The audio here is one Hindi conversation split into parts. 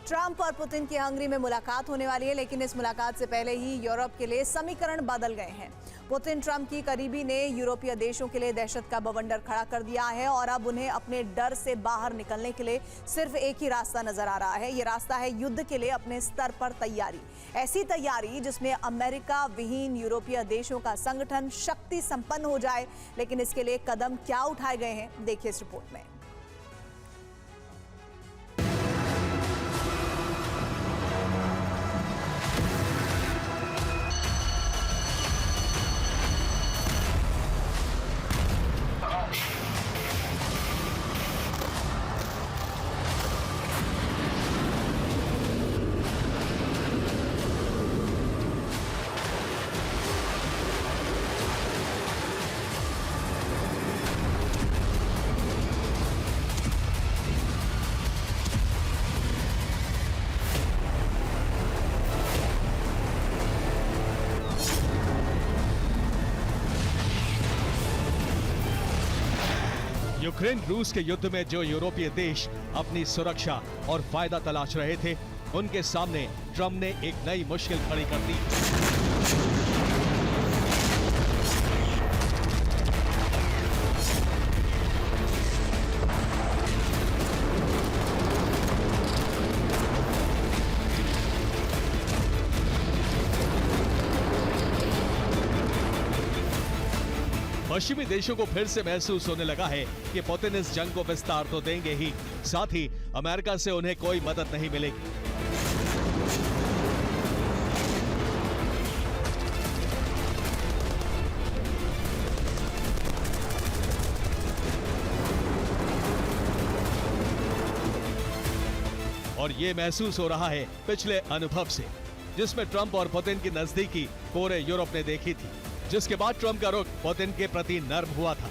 ट्रंप और पुतिन की हंगरी में मुलाकात होने वाली है, लेकिन इस मुलाकात से पहले ही यूरोप के लिए समीकरण बदल गए हैं। पुतिन ट्रंप की करीबी ने यूरोपीय देशों के लिए दहशत का बवंडर खड़ा कर दिया है और अब उन्हें अपने डर से बाहर निकलने के लिए सिर्फ एक ही रास्ता नजर आ रहा है। ये रास्ता है युद्ध के लिए अपने स्तर पर तैयारी, ऐसी तैयारी जिसमें अमेरिका विहीन यूरोपीय देशों का संगठन शक्ति संपन्न हो जाए। लेकिन इसके लिए कदम क्या उठाए गए हैं, देखिए इस रिपोर्ट में। यूक्रेन रूस के युद्ध में जो यूरोपीय देश अपनी सुरक्षा और फायदा तलाश रहे थे, उनके सामने ट्रंप ने एक नई मुश्किल खड़ी कर दी। पश्चिमी देशों को फिर से महसूस होने लगा है कि पुतिन इस जंग को विस्तार तो देंगे ही, साथ ही अमेरिका से उन्हें कोई मदद नहीं मिलेगी। और ये महसूस हो रहा है पिछले अनुभव से, जिसमें ट्रंप और पुतिन की नजदीकी पूरे यूरोप ने देखी थी, जिसके बाद ट्रंप का रुख पुतिन के प्रति नर्म हुआ था।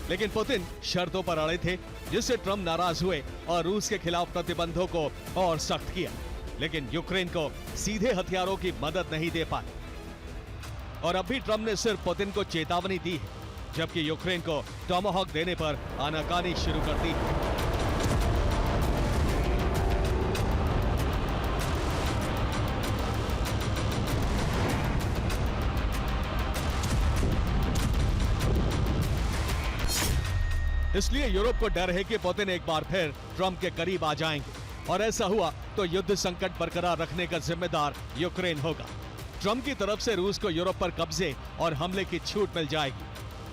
लेकिन पुतिन शर्तों पर अड़े थे, जिससे ट्रंप नाराज हुए और रूस के खिलाफ प्रतिबंधों को और सख्त किया। लेकिन यूक्रेन को सीधे हथियारों की मदद नहीं दे पाए। और अब भी ट्रंप ने सिर्फ पुतिन को चेतावनी दी है, जबकि यूक्रेन को टॉमाहॉक देने पर आनाकानी शुरू कर दी है। इसलिए यूरोप को डर है कि पुतिन एक बार फिर ट्रंप के करीब आ जाएंगे, और ऐसा हुआ तो युद्ध संकट बरकरार रखने का जिम्मेदार यूक्रेन होगा। ट्रंप की तरफ से रूस को यूरोप पर कब्जे और हमले की छूट मिल जाएगी,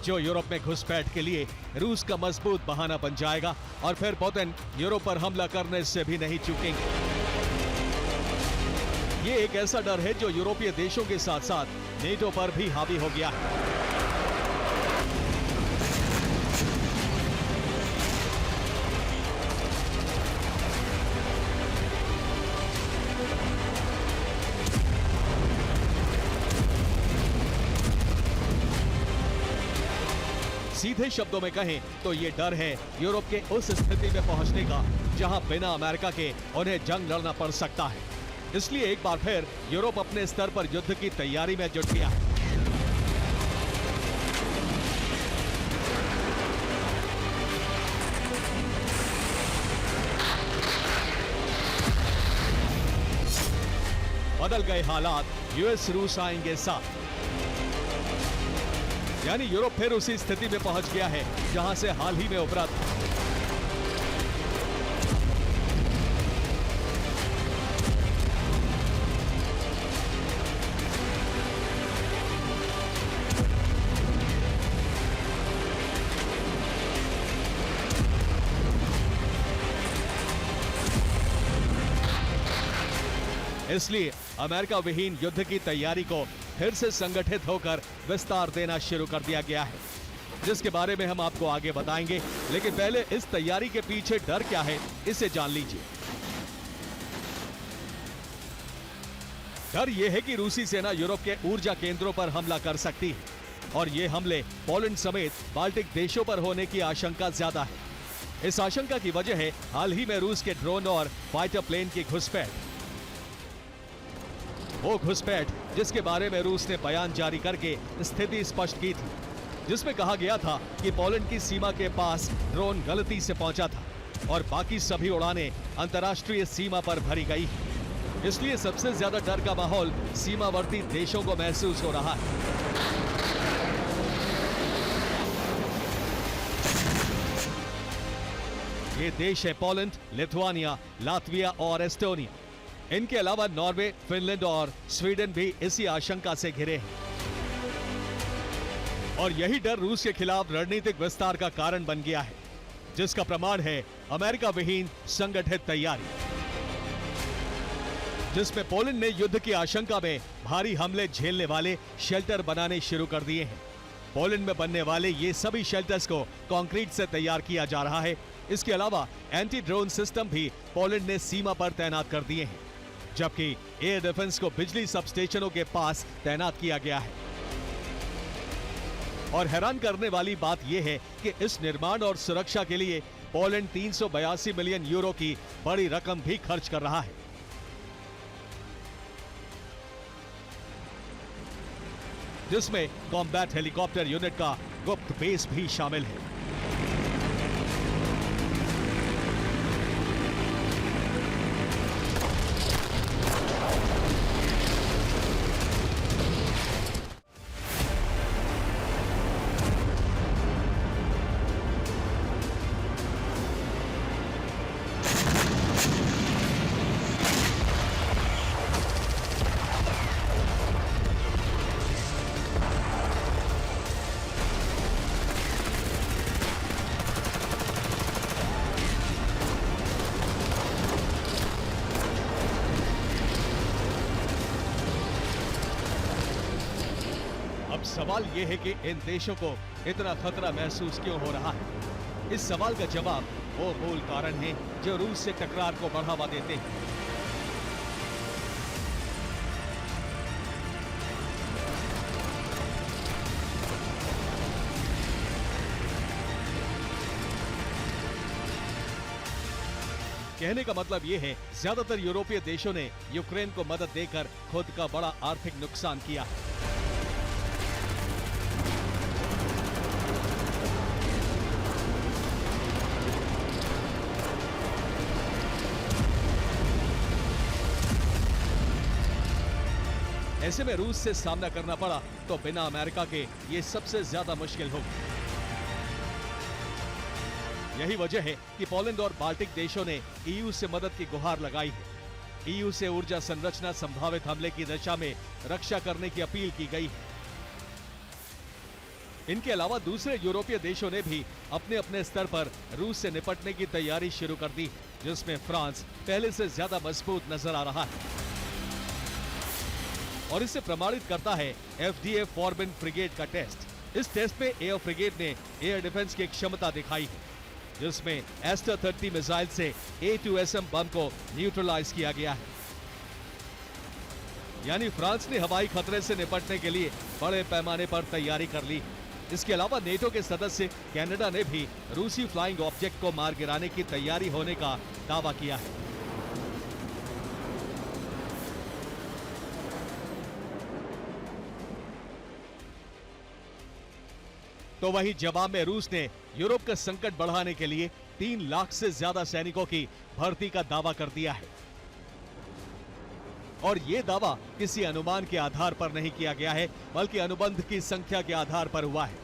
जो यूरोप में घुसपैठ के लिए रूस का मजबूत बहाना बन जाएगा, और फिर पुतिन यूरोप पर हमला करने से भी नहीं चूकेंगे। ये एक ऐसा डर है जो यूरोपीय देशों के साथ साथ नेटो पर भी हावी हो गया है। सीधे शब्दों में कहें तो ये डर है यूरोप के उस स्थिति में पहुंचने का जहां बिना अमेरिका के उन्हें जंग लड़ना पड़ सकता है। इसलिए एक बार फिर यूरोप अपने स्तर पर युद्ध की तैयारी में जुट गया है। बदल गए हालात, यूएस रूस आएंगे साथ, यानी यूरोप फिर उसी स्थिति में पहुंच गया है जहां से हाल ही में उभरा था। इसलिए अमेरिका विहीन युद्ध की तैयारी को फिर से संगठित होकर विस्तार देना शुरू कर दिया गया है, जिसके बारे में हम आपको आगे बताएंगे। लेकिन पहले इस तैयारी के पीछे डर क्या है, इसे जान लीजिए। डर यह है कि रूसी सेना यूरोप के ऊर्जा केंद्रों पर हमला कर सकती है, और ये हमले पोलैंड समेत बाल्टिक देशों पर होने की आशंका ज्यादा है। इस आशंका की वजह है हाल ही में रूस के ड्रोन और फाइटर प्लेन की घुसपैठ। वो घुसपैठ जिसके बारे में रूस ने बयान जारी करके स्थिति स्पष्ट की थी, जिसमें कहा गया था कि पोलैंड की सीमा के पास ड्रोन गलती से पहुंचा था और बाकी सभी उड़ानें अंतर्राष्ट्रीय सीमा पर भरी गई हैं। इसलिए सबसे ज्यादा डर का माहौल सीमावर्ती देशों को महसूस हो रहा है। ये देश है पोलैंड, लिथुआनिया, लातविया और एस्टोनिया। इनके अलावा नॉर्वे, फिनलैंड और स्वीडन भी इसी आशंका से घिरे हैं। और यही डर रूस के खिलाफ रणनीतिक विस्तार का कारण बन गया है, जिसका प्रमाण है अमेरिका विहीन संगठित तैयारी, जिसमें पोलैंड ने युद्ध की आशंका में भारी हमले झेलने वाले शेल्टर बनाने शुरू कर दिए हैं। पोलैंड में बनने वाले ये सभी शेल्टर्स को कंक्रीट से तैयार किया जा रहा है। इसके अलावा एंटी ड्रोन सिस्टम भी पोलैंड ने सीमा पर तैनात कर दिए हैं, जबकि एयर डिफेंस को बिजली सबस्टेशनों के पास तैनात किया गया है। और हैरान करने वाली बात यह है कि इस निर्माण और सुरक्षा के लिए पोलैंड 382 मिलियन यूरो की बड़ी रकम भी खर्च कर रहा है, जिसमें कॉम्बैट हेलीकॉप्टर यूनिट का गुप्त बेस भी शामिल है। अब सवाल यह है कि इन देशों को इतना खतरा महसूस क्यों हो रहा है। इस सवाल का जवाब वो मूल कारण है जो रूस से टकरार को बढ़ावा देते हैं। कहने का मतलब यह है, ज्यादातर यूरोपीय देशों ने यूक्रेन को मदद देकर खुद का बड़ा आर्थिक नुकसान किया है। ऐसे में रूस से सामना करना पड़ा तो बिना अमेरिका के ये सबसे ज्यादा मुश्किल होगी। यही वजह है कि पोलैंड और बाल्टिक देशों ने ईयू से मदद की गुहार लगाई है। ईयू से ऊर्जा संरचना संभावित हमले की दिशा में रक्षा करने की अपील की गई है। इनके अलावा दूसरे यूरोपीय देशों ने भी अपने अपने स्तर पर रूस से निपटने की तैयारी शुरू कर दी, जिसमें फ्रांस पहले से ज्यादा मजबूत नजर आ रहा है। और इसे प्रमाणित करता है एफडीए फॉर्बिन फ्रिगेट का टेस्ट। इस टेस्ट में एयर फ्रिगेट ने एयर डिफेंस की क्षमता दिखाई है, जिसमें एस्टर 30 मिसाइल से A2SM बम को न्यूट्रलाइज किया गया है। यानी फ्रांस ने हवाई खतरे से निपटने के लिए बड़े पैमाने पर तैयारी कर ली। इसके अलावा नेटो के सदस्य कनाडा ने भी रूसी फ्लाइंग ऑब्जेक्ट को मार गिराने की तैयारी होने का दावा किया है। तो वहीं जवाब में रूस ने यूरोप का संकट बढ़ाने के लिए 3 लाख से ज्यादा सैनिकों की भर्ती का दावा कर दिया है। और ये दावा किसी अनुमान के आधार पर नहीं किया गया है, बल्कि अनुबंध की संख्या के आधार पर हुआ है।